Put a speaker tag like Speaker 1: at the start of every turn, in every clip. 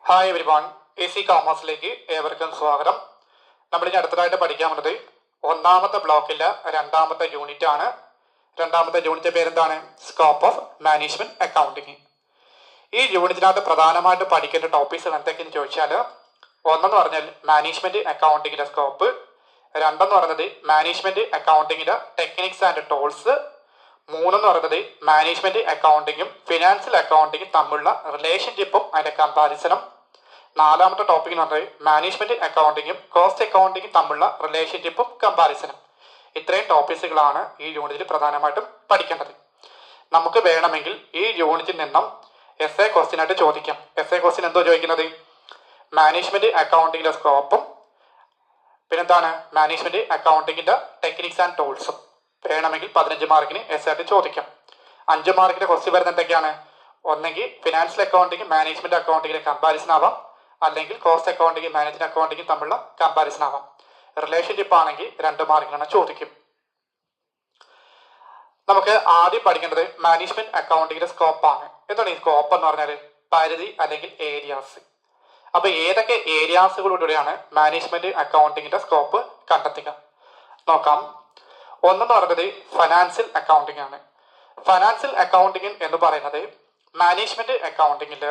Speaker 1: Hi everyone, A C കോമേഴ്സിലേക്ക് ഏവർക്കും സ്വാഗതം. നമ്മളിനി അടുത്തതായിട്ട് പഠിക്കാൻ പോകുന്നത് ഒന്നാമത്തെ ബ്ലോക്കിലെ രണ്ടാമത്തെ യൂണിറ്റ് ആണ്. രണ്ടാമത്തെ യൂണിറ്റ് പേരെന്താണ്? Scope of management accounting. ഈ യൂണിറ്റിനകത്ത് പ്രധാനമായിട്ട് പഠിക്കേണ്ട ടോപ്പിക്സ് എന്തൊക്കെയെന്ന് ചോദിച്ചാൽ, ഒന്നെന്ന് പറഞ്ഞാൽ മാനേജ്മെന്റ് അക്കൗണ്ടിങ്ങിന്റെ സ്കോപ്പ്, രണ്ടെന്ന് പറയുന്നത് മാനേജ്മെന്റ് അക്കൗണ്ടിങ്ങിന്റെ ടെക്നിക്സ് ആൻഡ് ടൂൾസ്, മൂന്നെന്ന് പറയുന്നത് മാനേജ്മെന്റ് അക്കൗണ്ടിങ്ങും ഫിനാൻഷ്യൽ അക്കൗണ്ടിങ്ങും തമ്മിലുള്ള റിലേഷൻഷിപ്പും അതിന്റെ കമ്പാരിസണും, നാലാമത്തെ ടോപ്പിക് എന്ന് പറഞ്ഞത് മാനേജ്മെന്റ് അക്കൗണ്ടിങ്ങും കോസ്റ്റ് അക്കൗണ്ടിങ്ങും തമ്മിലുള്ള റിലേഷൻഷിപ്പും കമ്പാരിസണും. ഇത്രയും ടോപ്പിക്സുകളാണ് ഈ യൂണിറ്റിൽ പ്രധാനമായിട്ടും പഠിക്കേണ്ടത്. നമുക്ക് വേണമെങ്കിൽ ഈ യൂണിറ്റിൽ നിന്നും എസ് എ ക്വസ്റ്റ്യൻ ആയിട്ട് ചോദിക്കാം. എസ് എ ക്വസ്റ്റ്യൻ എന്തോ ചോദിക്കുന്നത്? മാനേജ്മെന്റ് അക്കൗണ്ടിങ്ങിന്റെ സ്കോപ്പും പിന്നെന്താണ് മാനേജ്മെന്റ് അക്കൗണ്ടിങ്ങിന്റെ ടെക്നിക്സ് ആൻഡ് ടൂൾസും വേണമെങ്കിൽ 15 മാർക്കിന് എസ് ആയിട്ട് ചോദിക്കാം. 5 മാർക്കിന്റെ ക്വസ്റ്റ്യൻ വരുന്നത് എന്തൊക്കെയാണ്? ഒന്നെങ്കിൽ ഫിനാൻഷ്യൽ അക്കൗണ്ടിങ് മാനേജ്മെന്റ് അക്കൗണ്ടിങ്ങിന്റെ കമ്പാരിസൺ ആവാം, അല്ലെങ്കിൽ കോസ്റ്റ് അക്കൗണ്ടിങ് മാനേജ്മെന്റ് അക്കൗണ്ടിങ് തമ്മിലുള്ള കമ്പാരിസൺ ആവാം. റിലേഷൻഷിപ്പ് ആണെങ്കിൽ 2 മാർക്കിനാണ് ചോദിക്കും. നമുക്ക് ആദ്യം പഠിക്കേണ്ടത് മാനേജ്മെന്റ് അക്കൗണ്ടിങ്ങിന്റെ സ്കോപ്പ് ആണ്. എന്താണ് ഈ സ്കോപ്പ് എന്ന് പറഞ്ഞാൽ? പരിധി അല്ലെങ്കിൽ ഏരിയാസ്. അപ്പൊ ഏതൊക്കെ ഏരിയാസുകളിലൂടെയാണ് മാനേജ്മെന്റ് അക്കൗണ്ടിങ്ങിന്റെ സ്കോപ്പ് കണ്ടെത്തുക നോക്കാം. ഒന്നെന്ന് പറയുന്നത് ഫൈനാൻഷ്യൽ അക്കൗണ്ടിങ് ആണ്. ഫൈനാൻഷ്യൽ അക്കൗണ്ടിങ് എന്ന് പറയുന്നത് മാനേജ്മെന്റ് അക്കൗണ്ടിങ്ങിൽ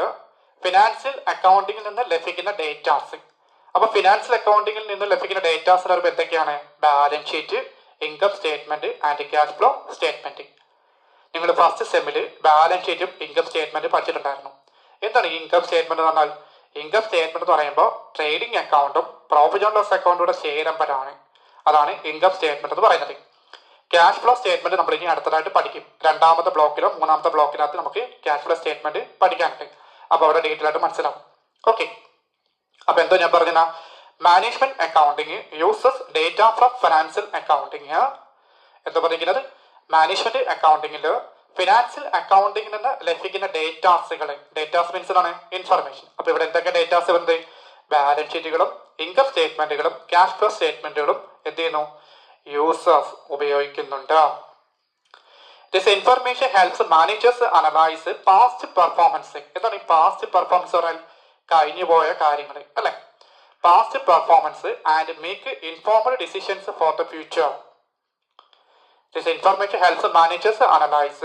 Speaker 1: ഫിനാൻഷ്യൽ അക്കൗണ്ടിങ്ങിൽ നിന്ന് ലഭിക്കുന്ന ഡേറ്റാസ്. അപ്പൊ ഫിനാൻഷ്യൽ അക്കൗണ്ടിങ്ങിൽ നിന്ന് ലഭിക്കുന്ന ഡേറ്റാസ് എന്തൊക്കെയാണ്? Balance sheet, income statement and cash flow statement. നിങ്ങൾ ഫസ്റ്റ് സെമ്മിൽ ബാലൻസ് ഷീറ്റും ഇൻകം സ്റ്റേറ്റ്മെന്റ് പഠിച്ചിട്ടുണ്ടായിരുന്നു. എന്താണ് ഇൻകം സ്റ്റേറ്റ്മെന്റ് എന്ന് പറഞ്ഞാൽ? ഇൻകം സ്റ്റേറ്റ്മെന്റ് എന്ന് പറയുമ്പോൾ ട്രേഡിംഗ് അക്കൗണ്ടും പ്രോഫിറ്റ് ആൻഡ് ലോസ് അക്കൗണ്ടും ചേരുമ്പോഴാണ്. അതാണ് ഇൻകം സ്റ്റേറ്റ്മെന്റ് എന്ന് പറയുന്നത്. ക്യാഷ് ഫ്ലോ സ്റ്റേറ്റ്മെന്റ് നമ്മൾ ഇനി അടുത്തതായിട്ട് പഠിക്കും. രണ്ടാമത്തെ ബ്ലോക്കിലോ മൂന്നാമത്തെ ബ്ലോക്കിനകത്ത് നമുക്ക് ക്യാഷ് ഫ്ലോ സ്റ്റേറ്റ്മെന്റ് പഠിക്കാനുണ്ട്. അപ്പൊ അവിടെ ഡീറ്റെയിൽ ആയിട്ട് മനസ്സിലാവും. ഓക്കെ, അപ്പൊ എന്തോ ഞാൻ പറഞ്ഞ management accounting uses data from financial accounting. എന്താ പറയുന്നത്? മാനേജ്മെന്റ് അക്കൗണ്ടിങ്ങിൽ ഫിനാൻഷ്യൽ അക്കൗണ്ടിങ്ങിൽ നിന്ന് ലഭിക്കുന്ന ഡേറ്റാസുകൾ, ഡേറ്റാസ് മീൻസ് ആണ് ഇൻഫർമേഷൻ. അപ്പൊ ഇവിടെ എന്തൊക്കെ ഡേറ്റാസ് വരുന്നത്? ബാലൻസ് ഷീറ്റുകളും ഇൻകം സ്റ്റേറ്റ്മെന്റുകളും ക്യാഷ് ഫ്ലോ സ്റ്റേറ്റ്മെന്റുകളും എന്ത് ചെയ്യുന്നു? യൂസേഴ്സ് ഉപയോഗിക്കുന്നുണ്ട്. This information helps managers analyze past performance. എന്താണ് ഈ പാസ്റ്റ് പെർഫോമൻസ് പറഞ്ഞാൽ? കഴിഞ്ഞു പോയ കാര്യങ്ങൾ അല്ലെ? Past performance and make informed decisions for the future. This information helps managers analyze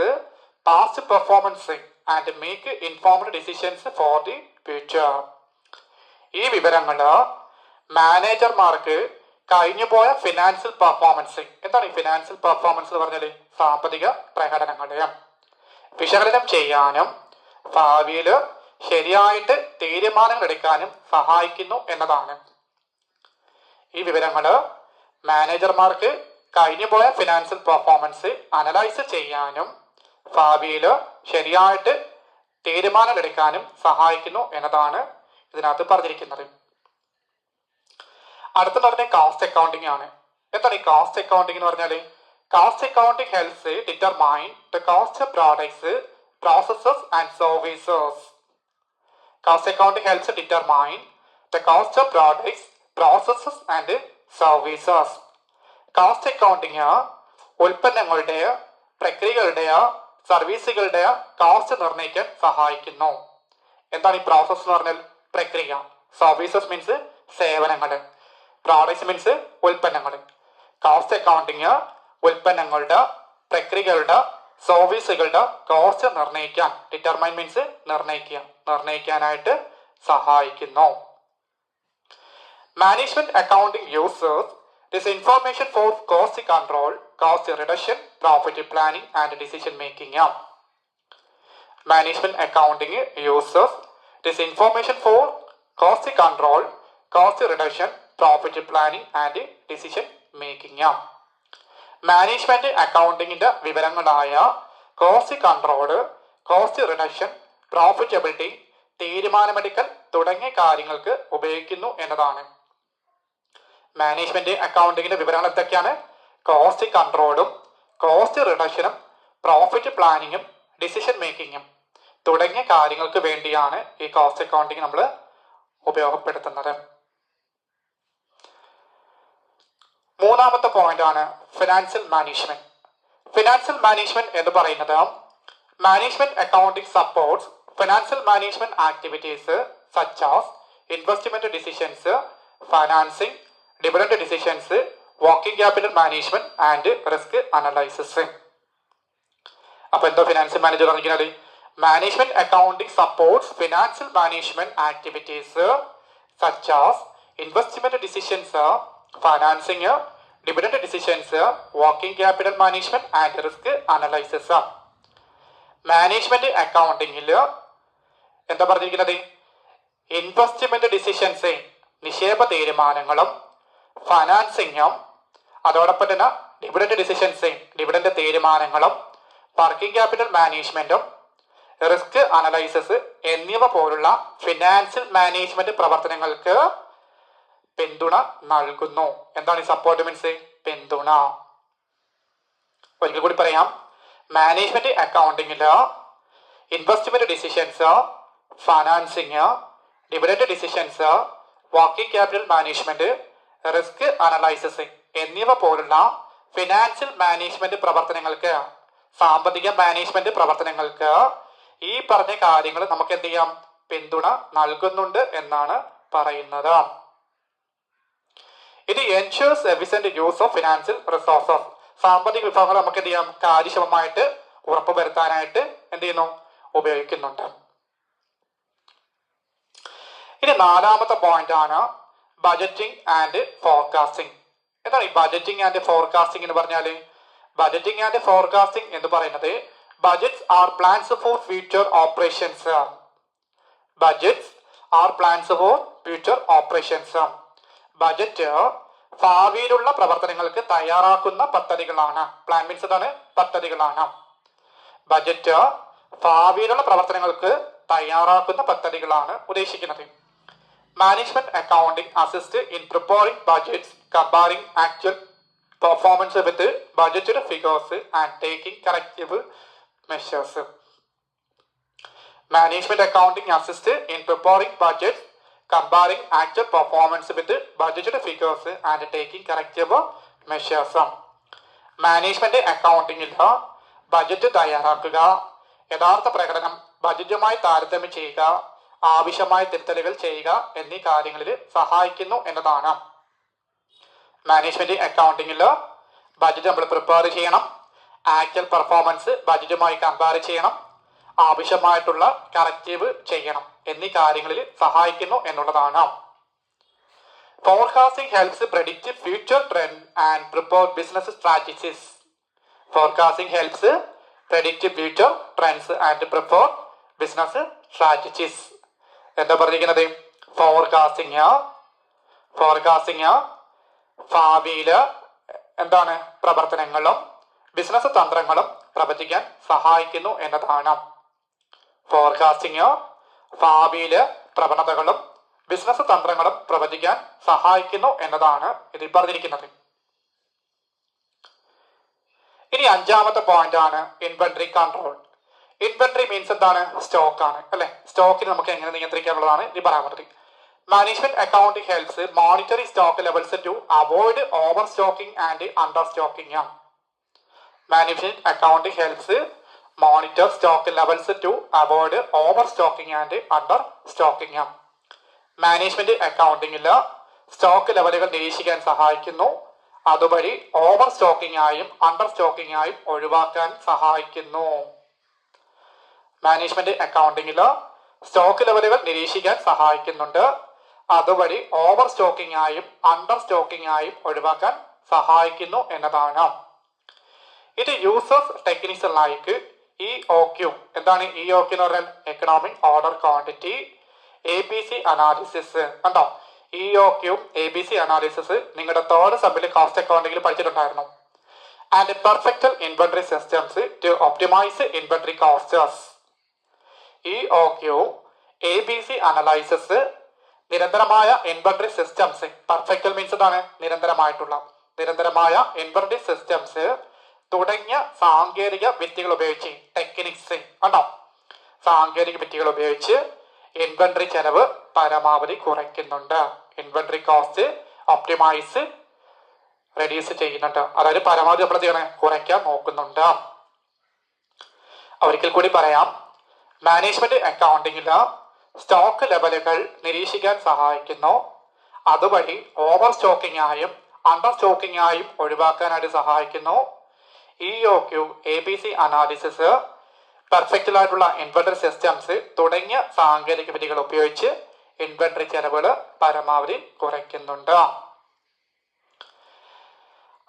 Speaker 1: past performance and make informed decisions for the future. ഈ വിവരങ്ങള് മാനേജർമാർക്ക് കഴിഞ്ഞുപോയ ഫിനാൻഷ്യൽ പെർഫോമൻസ്, എന്താണ് ഈ ഫിനാൻഷ്യൽ പെർഫോമൻസ് എന്ന് പറഞ്ഞാൽ? സാമ്പത്തിക പ്രകടനങ്ങളെ വിശകലനം ചെയ്യാനും ഭാവിയിൽ ശരിയായിട്ട് തീരുമാനങ്ങൾ എടുക്കാനും സഹായിക്കുന്നു എന്നതാണ്. ഈ വിവരങ്ങള് മാനേജർമാർക്ക് കഴിഞ്ഞുപോയ ഫിനാൻഷ്യൽ പെർഫോമൻസ് അനലൈസ് ചെയ്യാനും ഭാവിയിൽ ശരിയായിട്ട് തീരുമാനങ്ങൾ എടുക്കാനും സഹായിക്കുന്നു എന്നതാണ് ഇതിനകത്ത് പറഞ്ഞിരിക്കുന്നത്. അടുത്തെന്ന് പറഞ്ഞാൽ കോസ്റ്റ് അക്കൗണ്ടിങ് ആണ്. എന്താണ് ഈ കോസ്റ്റ് അക്കൗണ്ടിങ് എന്ന് പറഞ്ഞാൽ? Cost accounting helps determine the cost of products, processes and services. Cost accounting helps determine the cost of products, processes and services. Cost accounting ഉൽപ്പന്നങ്ങളുടെ, പ്രക്രിയകളുടെയോ സർവീസുകളുടെയോ കോസ്റ്റ് നിർണ്ണയിക്കാൻ സഹായിക്കുന്നു. എന്താണ് ഈ പ്രോസസ് എന്ന് പറഞ്ഞാൽ? പ്രക്രിയ. സർവീസസ് മീൻസ് സേവനങ്ങൾ, പ്രോഡക്ട്സ് മീൻസ് ഉൽപ്പന്നങ്ങൾ. കോസ്റ്റ് അക്കൗണ്ടിങ് ഉൽപ്പന്നങ്ങളുടെ, പ്രക്രിയകളുടെ, സർവീസുകളുടെ കോസ്റ്റ് നിർണ്ണയിക്കാൻ, ഡിറ്റർമൈൻ മീൻസ് നിർണ്ണയിക്കുക, നിർണ്ണയിക്കാനായിട്ട് സഹായിക്കുന്നു. Management accounting users this information for cost control, cost reduction, profit planning and decision making. Management accounting uses this information for cost control, cost reduction, profit planning and decision making. Management അക്കൗണ്ടിങ്ങിന്റെ വിവരങ്ങളായ cost control, cost reduction, profitability, തീരുമാനമെടുക്കൽ തുടങ്ങിയ കാര്യങ്ങൾക്ക് ഉപയോഗിക്കുന്നു എന്നതാണ്. Management അക്കൗണ്ടിങ്ങിന്റെ വിവരങ്ങൾ എന്തൊക്കെയാണ്? കോസ്റ്റ് കൺട്രോളും കോസ്റ്റ് റിഡക്ഷനും പ്രോഫിറ്റ് പ്ലാനിങ്ങും ഡിസിഷൻ മേക്കിങ്ങും തുടങ്ങിയ കാര്യങ്ങൾക്ക് വേണ്ടിയാണ് ഈ കോസ്റ്റ് അക്കൗണ്ടിങ് നമ്മൾ ഉപയോഗപ്പെടുത്തുന്നത്. മൂന്നാമത്തെ പോയിന്റ് ആണ് ഫിനാൻഷ്യൽ മാനേജ്മെന്റ്. ഫിനാൻഷ്യൽ മാനേജ്മെന്റ് എന്ന് പറയുന്നത് management accounting supports financial management activities such as investment decisions, financing, dividend decisions, working capital management and risk analysis. അപ്പൊ എന്തോ ഫിനാൻഷ്യൽ മാനേജർ പറഞ്ഞാൽ management accounting supports financial management activities such as investment decisions, financing, dividend decisions, working capital management and risk analysis. Management അക്കൗണ്ടിങ്ങിൽ എന്താ പറഞ്ഞിരിക്കുന്നത്? Investment decisions നിക്ഷേപ തീരുമാനങ്ങളും, ഫൈനാൻസിങ്ങും, അതോടൊപ്പം തന്നെ ഡിവിഡന്റ് ഡിസിഷൻസ് ഡിവിഡന്റ് തീരുമാനങ്ങളും, വർക്കിംഗ് ക്യാപിറ്റൽ മാനേജ്മെന്റും, റിസ്ക് അനലൈസിസ് എന്നിവ പോലുള്ള ഫിനാൻഷ്യൽ മാനേജ്മെന്റ് പ്രവർത്തനങ്ങൾക്ക് പിന്തുണ നൽകുന്നു. എന്താണ് ഈ സപ്പോർട്ട് മീൻസ്? പിന്തുണ. ഒരിക്കൽ കൂടി പറയാം. മാനേജ്മെന്റ് അക്കൗണ്ടിങ്ങില് investment decisions, financing, dividend decisions, working capital management, risk analysis എന്നിവ പോലുള്ള ഫിനാൻഷ്യൽ മാനേജ്മെന്റ് പ്രവർത്തനങ്ങൾക്ക്, സാമ്പത്തിക മാനേജ്മെന്റ് പ്രവർത്തനങ്ങൾക്ക് ഈ പറഞ്ഞ കാര്യങ്ങൾ നമുക്ക് എന്ത് ചെയ്യാം? പിന്തുണ നൽകുന്നുണ്ട് എന്നാണ് പറയുന്നത്. ഇത് ensures efficient use of financial resources. സാമ്പത്തിക വിഭവങ്ങൾ നമുക്ക് എന്ത് ചെയ്യാം? കാര്യക്ഷമമായിട്ട് ഉറപ്പുവരുത്താനായിട്ട് എന്ത് ചെയ്യുന്നു? ഉപയോഗിക്കുന്നുണ്ട്. ഇനി നാലാമത്തെ പോയിന്റ് ആണ് ബജറ്റിംഗ് ആൻഡ് ഫോർകാസ്റ്റിംഗ്. എന്താണ് ഈ ബജറ്റിംഗ് ആൻഡ് ഫോർകാസ്റ്റിംഗ് എന്ന് പറഞ്ഞാല്? ബജറ്റിംഗ് ആൻഡ് ഫോർകാസ്റ്റിംഗ് എന്ന് പറയുന്നത് budgets are plans for future operations. Budgets are plans for future operations. Budget ഭാവിയിലുള്ള പ്രവർത്തനങ്ങൾക്ക് തയ്യാറാക്കുന്ന പദ്ധതികളാണ്. പ്ലാൻ മീൻസ് എന്താണ്? പദ്ധതികളാണ്. ബജറ്റ് ഭാവിയിലുള്ള പ്രവർത്തനങ്ങൾക്ക് തയ്യാറാക്കുന്ന പദ്ധതികളാണ് ഉദ്ദേശിക്കുന്നത്. Management accounting assist in preparing budgets, comparing actual performance with budgeted figures and taking corrective measures. Management accounting assist in preparing budgets, comparing actual performance with budgeted figures and taking corrective measures. Management അക്കൗണ്ടിങ്ങിൽ budget തയ്യാറാക്കുക, യഥാർത്ഥ പ്രകടനം ബജറ്റുമായി താരതമ്യം ചെയ്യുക, ആവശ്യമായ തിരുത്തലുകൾ ചെയ്യുക എന്നീ കാര്യങ്ങളിൽ സഹായിക്കുന്നു എന്നതാണ്. മാനേജ്മെന്റ് അക്കൗണ്ടിങ്ങിൽ ബജറ്റ് നമ്മൾ പ്രിപ്പയർ ചെയ്യണം, ആക്ച്വൽ പെർഫോമൻസ് ബജറ്റുമായി കമ്പയർ ചെയ്യണം, ആവശ്യമായിട്ടുള്ള കറക്റ്റീവ് ചെയ്യണം എന്നീ കാര്യങ്ങളിൽ സഹായിക്കുന്നു എന്നുള്ളതാണ്. Forecasting helps predict future trend and prepare business strategies. Forecasting helps predict future trends and prepare business strategies. എന്താ പറഞ്ഞിരിക്കുന്നത്? ഫോർകാസ്റ്റിംഗ് ഭാവിയില് എന്താണ് പ്രവർത്തനങ്ങളും ബിസിനസ് തന്ത്രങ്ങളും പ്രവചിക്കാൻ സഹായിക്കുന്നു എന്നതാണ്. ഫോർകാസ്റ്റിംഗ് ഭാവിയിലെ പ്രവണതകളും ബിസിനസ് തന്ത്രങ്ങളും പ്രവചിക്കാൻ സഹായിക്കുന്നു എന്നതാണ് ഇതിൽ പറഞ്ഞിരിക്കുന്നത്. ഇനി അഞ്ചാമത്തെ പോയിന്റ് ആണ് ഇൻവെന്ററി കൺട്രോൾ. ഇൻവെന്ററി മീൻസ് എന്താണ്? സ്റ്റോക്ക് ആണ് അല്ലെ. സ്റ്റോക്കിന് നമുക്ക് എങ്ങനെ നിയന്ത്രിക്കാനുള്ളതാണ് ഇത് പറയാൻ പറ്റുന്നത്. Management accounting helps monitoring stock levels to avoid over stocking and under stocking. Management accounting helps monitor stock levels to avoid overstocking and understocking. Management അക്കൗണ്ടിങ്ങിൽ സ്റ്റോക്ക് ലെവലുകൾ നിരീക്ഷിക്കാൻ സഹായിക്കുന്നു, അതുവഴി ഓവർ സ്റ്റോക്കിംഗ് ആയും അണ്ടർ സ്റ്റോക്കിംഗ് ആയും ഒഴിവാക്കാൻ സഹായിക്കുന്നു. മാനേജ്മെന്റ് അക്കൗണ്ടിങ്ങിൽ സ്റ്റോക്ക് ലെവലുകൾ നിരീക്ഷിക്കാൻ സഹായിക്കുന്നുണ്ട്, അതുവഴി ഓവർ സ്റ്റോക്കിംഗ് ആയും അണ്ടർ സ്റ്റോക്കിംഗ് ആയും ഒഴിവാക്കാൻ സഹായിക്കുന്നു എന്നതാണ്. ഇത് യൂസേഴ്സ് ടെക്നിക്സ് ലൈക്ക് EOQ. എന്താണ് EOQ എന്ന് പറഞ്ഞാൽ? Economic order quantity ABC analysis. കണ്ടോ? EOQ ABC അനാലിസിസ് നിങ്ങളുടെ തേർഡ് സബിൽ കോസ്റ്റ് അക്കൗണ്ടിങ്ങിൽ പഠിച്ചിട്ടുണ്ടായിരുന്നു. And perfect inventory systems to optimise inventory costs. EOQ ABC analysis നിരന്തരമായ ഇൻവെന്ററി സിസ്റ്റംസ്. പെർഫെക്റ്റ് മീൻസ് എന്താണ്? നിരന്തരമായ ഇൻവെന്ററി സിസ്റ്റംസ് തുടങ്ങിയ സാങ്കേതിക വിദ്യകൾ ഉപയോഗിച്ച്, ടെക്നിക്സ് കണ്ടോ, സാങ്കേതിക വിദ്യകൾ ഉപയോഗിച്ച് ഇൻവെന്ററി ചെലവ് പരമാവധി കുറയ്ക്കുന്നുണ്ട്. ഇൻവെന്ററി കോസ്റ്റ് ഒപ്റ്റിമൈസ് റെഡ്യൂസ് ചെയ്യുന്നുണ്ട്. അതായത് പരമാവധി നമ്മൾ ചെയ്യണേ കുറയ്ക്കാൻ നോക്കുന്നുണ്ട്. ഒരിക്കൽ കൂടി പറയാം. മാനേജ്മെന്റ് അക്കൗണ്ടിങ്ങിൽ സ്റ്റോക്ക് ലെവലുകൾ നിരീക്ഷിക്കാൻ സഹായിക്കുന്നു. അതുവഴി ഓവർ സ്റ്റോക്കിംഗ് ആയും അണ്ടർ സ്റ്റോക്കിംഗ് ആയും ഒഴിവാക്കാനായിട്ട് സഹായിക്കുന്നു. EOQ, ABC അനാലിസിസ്, പെർഫെക്റ്റ് ആയിട്ടുള്ള ഇൻവെന്ററി സിസ്റ്റംസ് തുടങ്ങിയ സാങ്കേതിക വിദ്യകൾ ഉപയോഗിച്ച് ഇൻവെന്ററി ചെലവുകൾ പരമാവധി കുറയ്ക്കുന്നുണ്ട്.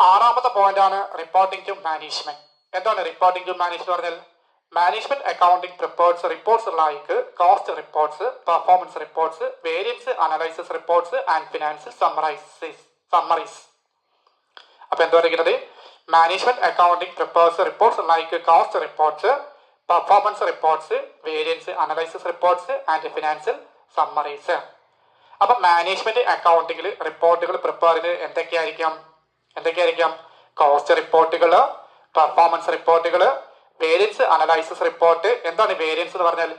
Speaker 1: ആറാമത്തെ പോയിന്റ് ആണ് റിപ്പോർട്ടിംഗ് ടു മാനേജ്മെന്റ്. എന്താണ് റിപ്പോർട്ടിംഗ് ടു മാനേജ്മെന്റ് പറഞ്ഞാൽ? Management accounting prepares reports like cost reports, performance reports, variance analysis reports and financial summaries. അപ്പൊ എന്താ പറയുന്നത്? Management accounting prepares reports like cost reports, performance reports, variance analysis reports and financial summaries. അപ്പൊ management അക്കൗണ്ടിങ്ങിൽ റിപ്പോർട്ടുകൾ prepare ചെയ്യുന്നത് എന്തൊക്കെയായിരിക്കാം? Cost റിപ്പോർട്ടുകൾ, performance റിപ്പോർട്ടുകൾ, വേരിയൻസ് അനലൈസിസ് റിപ്പോർട്ട്. എന്താണ് വേരിയൻസ് എന്ന് പറഞ്ഞാൽ?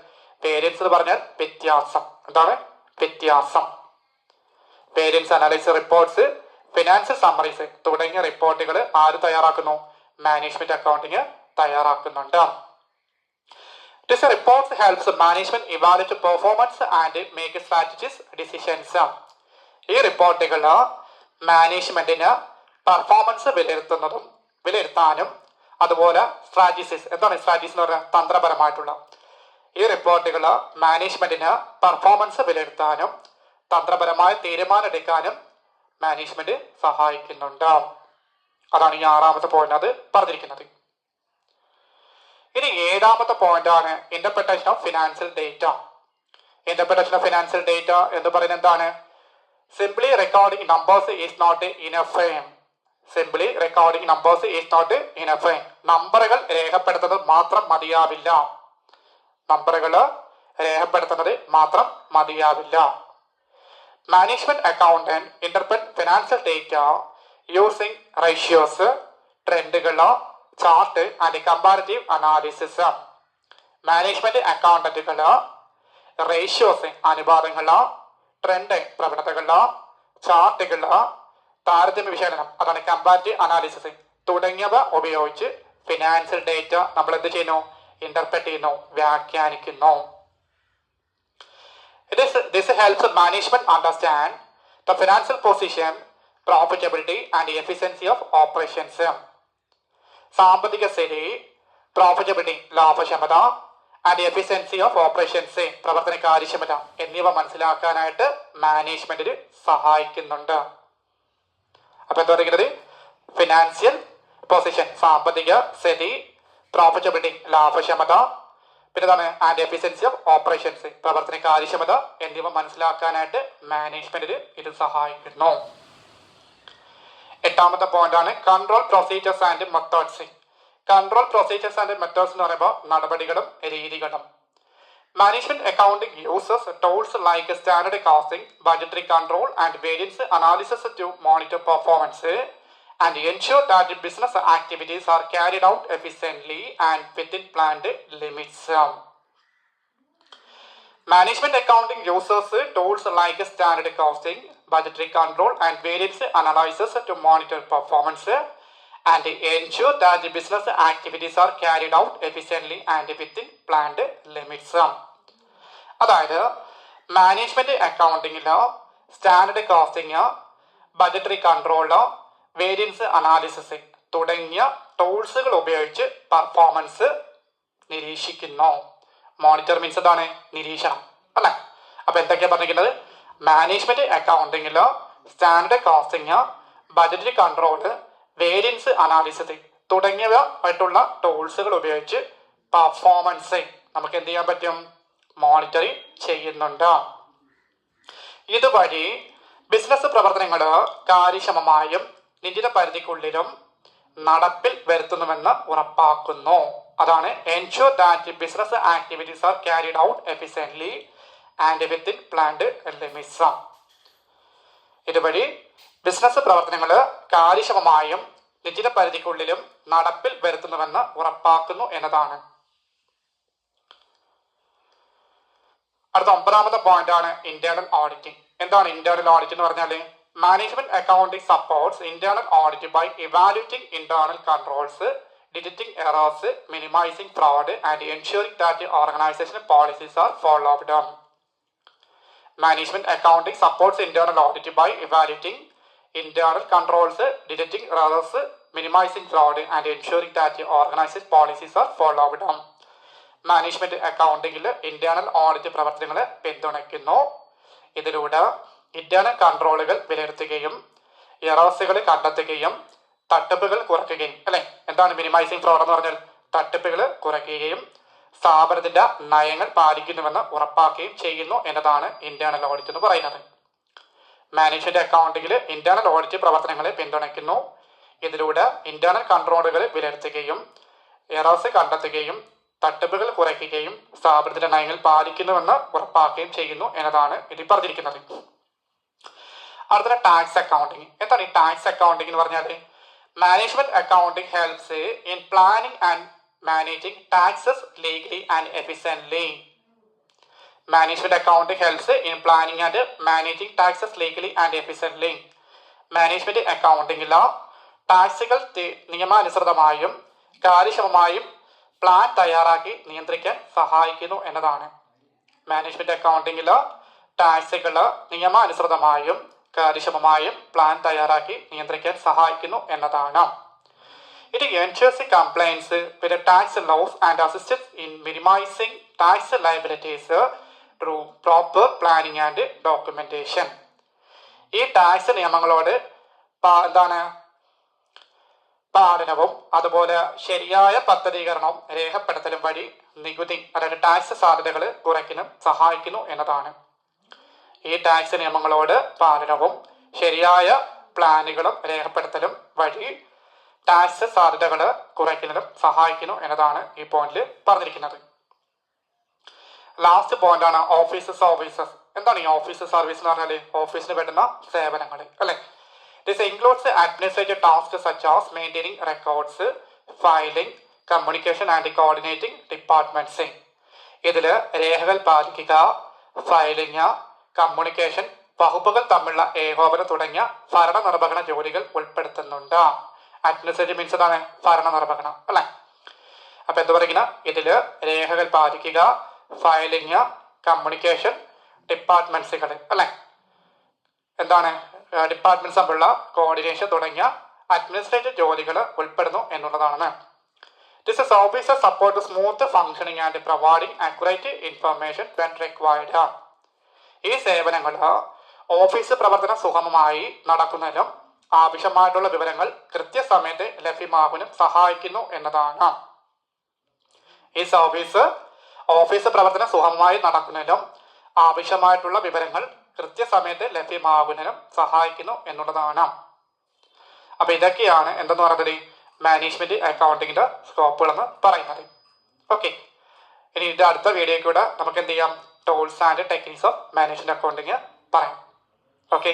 Speaker 1: വേരിയൻസ് എന്ന് പറഞ്ഞാൽ വ്യത്യാസം. എന്താണ് വ്യത്യാസം? Variance analysis reports, financial summaries തുടങ്ങിയ റിപ്പോർട്ടുകൾ ആര് തയ്യാറാക്കുന്നു? മാനേജ്മെന്റ് അക്കൗണ്ടിങ് തയ്യാറാക്കുന്നുണ്ട്. This reports helps management evaluate performance and make strategies decisions. ഈ റിപ്പോർട്ടുകൾ മാനേജ്മെന്റിന് പെർഫോമൻസ് വിലയിരുത്താനും അതുപോലെ സ്ട്രാറ്റജീസ്. എന്താണ് സ്ട്രാറ്റജീസ് എന്ന് പറഞ്ഞാൽ? തന്ത്രപരമായിട്ടുള്ള. ഈ റിപ്പോർട്ടുകൾ മാനേജ്മെന്റിന് പെർഫോമൻസ് വിലയിരുത്താനും തന്ത്രപരമായ തീരുമാനം എടുക്കാനും മാനേജ്മെന്റ് സഹായിക്കുന്നുണ്ട്. അതാണ് ഈ ആറാമത്തെ പോയിന്റ് അത് പറഞ്ഞിരിക്കുന്നത്. ഇനി ഏഴാമത്തെ പോയിന്റ് ആണ് interpretation of financial data. Interpretation of financial data എന്ന് പറയുന്നത് എന്താണ്? Simply recording numbers is not enough. Simply recording numbers is not enough. നമ്പറുകൾ രേഖപ്പെടുത്തുന്നത് മാത്രം മതിയാവില്ല. നമ്പറുകൾ രേഖപ്പെടുത്തുന്നത് മാത്രം മതിയാവില്ല. Management accountant interpret financial data using ratios, ട്രെൻഡുകൾ, chart and comparative analysis. Management അക്കൗണ്ടന്റുകൾ റേഷ്യോസ് അനുപാതങ്ങൾ, ട്രെൻഡ് പ്രവണതകൾ, ചാർട്ടുകൾ, താരതമ്യ വിശകലനം അതാണ് കമ്പാരിറ്റീവ് അനാലിസിസ് തുടങ്ങിയവ ഉപയോഗിച്ച് ഫിനാൻഷ്യൽ ഡേറ്റ നമ്മൾ എന്ത് ചെയ്യുന്നു? ഇന്റർപ്രറ്റ് ചെയ്യുന്നു, വ്യാഖ്യാനിക്കുന്നു. This helps management understand the financial position, profitability and efficiency of operations. സാമ്പത്തിക സ്ഥിതി, പ്രോഫിറ്റബിലിറ്റി ലാഭക്ഷമത, ആൻഡ് എഫിഷ്യൻസി ഓഫ് ഓപ്പറേഷൻസ് പ്രവർത്തന കാര്യക്ഷമത എന്നിവ മനസ്സിലാക്കാനായിട്ട് മാനേജ്മെന്റിന് സഹായിക്കുന്നുണ്ട്. അപ്പൊ എന്താ പറയുന്നത്? ഫിനാൻഷ്യൽ പൊസിഷൻ സാമ്പത്തിക സ്ഥിതി, പ്രോഫിറ്റബിലിറ്റി ലാഭക്ഷമത, പിന്നെ എന്താണ്? ആൻഡ് എഫിഷ്യൻസി ഓഫ് ഓപ്പറേഷൻസ് പ്രവർത്തന കാര്യക്ഷമത എന്നിവ മനസ്സിലാക്കാനായിട്ട് മാനേജ്മെന്റിന് ഇത് സഹായിക്കുന്നു. എട്ടാമത്തെ പോയിന്റ് ആണ് control procedures and methods. Control procedures and methods എന്ന് പറയുമ്പോൾ നടപടികളും രീതികളും. Management accounting uses tools like standard costing, budgetary control and variance analysis to monitor performance and ensure that the business activities are carried out efficiently and within planned limits. Management accounting uses tools like standard costing, budgetary control and variance analysis to monitor performance and ensure that the business activities are carried out efficiently and within planned limits. അതായത് management അക്കൗണ്ടിങ്ങിലോ standard costing, budgetary കൺട്രോളോ variance analysis തുടങ്ങിയ ടൂൾസുകൾ ഉപയോഗിച്ച് performance നിരീക്ഷിക്കുന്നു. Monitor means എന്താണ്? നിരീക്ഷണം അല്ലേ? അപ്പൊ എന്തൊക്കെയാ പറഞ്ഞിരിക്കുന്നത്? മാനേജ്മെന്റ് അക്കൗണ്ടിങ്ങിലോ standard costing, budgetary control, variance analysis തുടങ്ങിയവ ആയിട്ടുള്ള ടൂൾസുകൾ ഉപയോഗിച്ച് പെർഫോമൻസ് നമുക്ക് എന്ത് ചെയ്യാൻ പറ്റും? മോണിറ്ററിങ് ചെയ്യുന്നുണ്ട്. ഇതുവഴി ബിസിനസ് പ്രവർത്തനങ്ങൾ കാര്യക്ഷമമായും നിശ്ചിത പരിധിക്കുള്ളിലും നടപ്പിൽ വരുത്തുന്നുവെന്ന് ഉറപ്പാക്കുന്നു. അതാണ് ensure that business activities are carried out efficiently and within planned limits. ഇതുവഴി ബിസിനസ് പ്രവർത്തനങ്ങൾ കാര്യക്ഷമമായും നിശ്ചിത പരിധിക്കുള്ളിലും നടപ്പിൽ വരുത്തുന്നുവെന്ന് ഉറപ്പാക്കുന്നു എന്നതാണ്. അടുത്ത ഒമ്പതാമത്തെ പോയിന്റ് ആണ് ഇന്റേണൽ ഓഡിറ്റിംഗ്. എന്താണ് ഇന്റേണൽ ഓഡിറ്റ് എന്ന് പറഞ്ഞാൽ? Management accounting supports internal audit by evaluating internal controls, detecting errors, minimising fraud and ensuring that organisation policies are followed. Management accounting supports internal audit by evaluating internal controls, detecting errors, minimizing fraud, and ensuring that the organized policies are followed. Management അക്കൗണ്ടിംഗിൽ internal audit പ്രവർത്തനങ്ങളെ പിന്തുണയ്ക്കുന്നു. ഇതിലൂടെ internal കൺട്രോളുകൾ വിലയിരുത്തുകയും എറേഴ്സുകൾ കണ്ടെത്തുകയും തട്ടിപ്പുകൾ കുറയ്ക്കുകയും അല്ലെ. എന്താണ് മിനിമൈസിങ് ഫ്രോഡ് എന്ന് പറഞ്ഞാൽ? തട്ടിപ്പുകൾ കുറയ്ക്കുകയും സ്ഥാപനത്തിന്റെ നയങ്ങൾ പാലിക്കുന്നുവെന്ന് ഉറപ്പാക്കുകയും ചെയ്യുന്നു എന്നതാണ് ഇന്റേണൽ ഓഡിറ്റ് എന്ന് പറയുന്നത്. മാനേജ്മെന്റ് അക്കൗണ്ടിംഗിൽ ഇന്റേണൽ ഓഡിറ്റ് പ്രവർത്തനങ്ങളെ പിന്തുണയ്ക്കുന്നു. ഇതിലൂടെ ഇന്റേണൽ കൺട്രോളുകൾ വിലയിരുത്തുകയും എറേഴ്സ് കണ്ടെത്തുകയും തട്ടിപ്പുകൾ കുറയ്ക്കുകയും സ്ഥാപനത്തിന്റെ നയങ്ങൾ പാലിക്കുന്നുവെന്ന് ഉറപ്പാക്കുകയും ചെയ്യുന്നു എന്നതാണ് ഇതിൽ പറഞ്ഞിരിക്കുന്നത്. അടുത്ത ടാക്സ് അക്കൗണ്ടിങ്. എന്താണ് ഈ ടാക്സ് അക്കൗണ്ടിങ് എന്ന് പറഞ്ഞാൽ? Management accounting helps in planning and managing taxes legally and efficiently. Management accounting helps in planning and managing taxes legally and efficiently. Management അക്കൗണ്ടിംഗിൽ ടാക്സുകൾ നിയമാനുസൃതമായും കാര്യക്ഷമമായും പ്ലാൻ തയ്യാറാക്കി നിയന്ത്രിക്കാൻ സഹായിക്കുന്നു എന്നതാണ്. മാനേജ്മെന്റ് അക്കൗണ്ടിംഗിൽ ടാക്സുകൾ നിയമാനുസൃതമായും കാര്യക്ഷമമായും പ്ലാൻ തയ്യാറാക്കി നിയന്ത്രിക്കാൻ സഹായിക്കുന്നു എന്നതാണ്. It ensures compliance with the tax laws and assists in minimizing tax liabilities through proper planning and documentation. ഈ ടാക്സ് നിയമങ്ങളോട് പാലനവും അതുപോലെ ശരിയായ പദ്ധതീകരണവും രേഖപ്പെടുത്തലും വഴി നികുതി അതായത് ടാക്സ് സാധ്യതകൾ കുറയ്ക്കാനും സഹായിക്കുന്നു എന്നതാണ്. ഈ ടാക്സ് നിയമങ്ങളോട് പാലനവും ശരിയായ പ്ലാനുകളും രേഖപ്പെടുത്തലും വഴി ടാക്സ് സാധ്യതകൾ കുറയ്ക്കുന്നതിനും സഹായിക്കുന്നു എന്നതാണ് ഈ പോയിന്റിൽ പറഞ്ഞിരിക്കുന്നത്. ലാസ്റ്റ് പോയിന്റ് ആണ് ഓഫീസ് സർവീസസ്. എന്താണ് ഈ ഓഫീസ് സർവീസ് എന്ന് പറഞ്ഞാൽ? ഓഫീസിന് വേണ്ടുന്ന സേവനങ്ങൾ അല്ലെ. This includes administrative task such as maintaining records, filing, communication and coordinating departments. ഇതിൽ രേഖകൾ പാലിക്കുക, ഫയലിംഗ്, കമ്മ്യൂണിക്കേഷൻ, വകുപ്പുകൾ തമ്മിലുള്ള ഏകോപനം തുടങ്ങിയ ഭരണ നിർവഹണ ജോലികൾ ഉൾപ്പെടുത്തുന്നുണ്ട്. അഡ്മിനിസ്ട്രേറ്റീവ് മീൻസ് എന്താണ്? ഭരണ നിർവഹണം അല്ലെ. അപ്പൊ എന്ത് പറയുക? ഇതില് രേഖകൾ പാലിക്കുക, ഫയലിംഗ്, കമ്മ്യൂണിക്കേഷൻ, ഡിപ്പാർട്ട്മെന്റ്സുകൾ അല്ലെ. എന്താണ് ഡിപ്പാർട്ട്മെന്റ്സ് തമ്മിലുള്ള കോർഡിനേഷൻ തുടങ്ങിയ അഡ്മിനിസ്ട്രേറ്റീവ് ജോലികൾ ഉൾപ്പെടുന്നു എന്നുള്ളതാണ്. This services support smooth functioning and providing accurate information when required. ഈ സേവനങ്ങൾ ഓഫീസ് പ്രവർത്തനം സുഗമമായി നടക്കുന്നതിനും ആവശ്യമായിട്ടുള്ള വിവരങ്ങൾ കൃത്യസമയത്ത് ലഭ്യമാകാനും സഹായിക്കുന്നു എന്നതാണ്. ഈ സർവീസ് ഓഫീസ് പ്രവർത്തനം സുഗമമായി നടക്കുന്നതിനും ആവശ്യമായിട്ടുള്ള വിവരങ്ങൾ കൃത്യസമയത്ത് ലഭ്യമാകുന്നതിനും സഹായിക്കുന്നു എന്നുള്ളതാണ്. അപ്പൊ ഇതൊക്കെയാണ് എന്തെന്ന് പറയുന്നത് മാനേജ്മെന്റ് അക്കൗണ്ടിങ്ങിന്റെ സ്കോപ്പുകൾ എന്ന് പറയുന്നത്. ഓക്കെ, ഇനി ഇതിന്റെ അടുത്ത വീഡിയോ കൂടെ നമുക്ക് എന്ത് ചെയ്യാം? Tools and techniques of management accounting പറയാം. ഓക്കെ.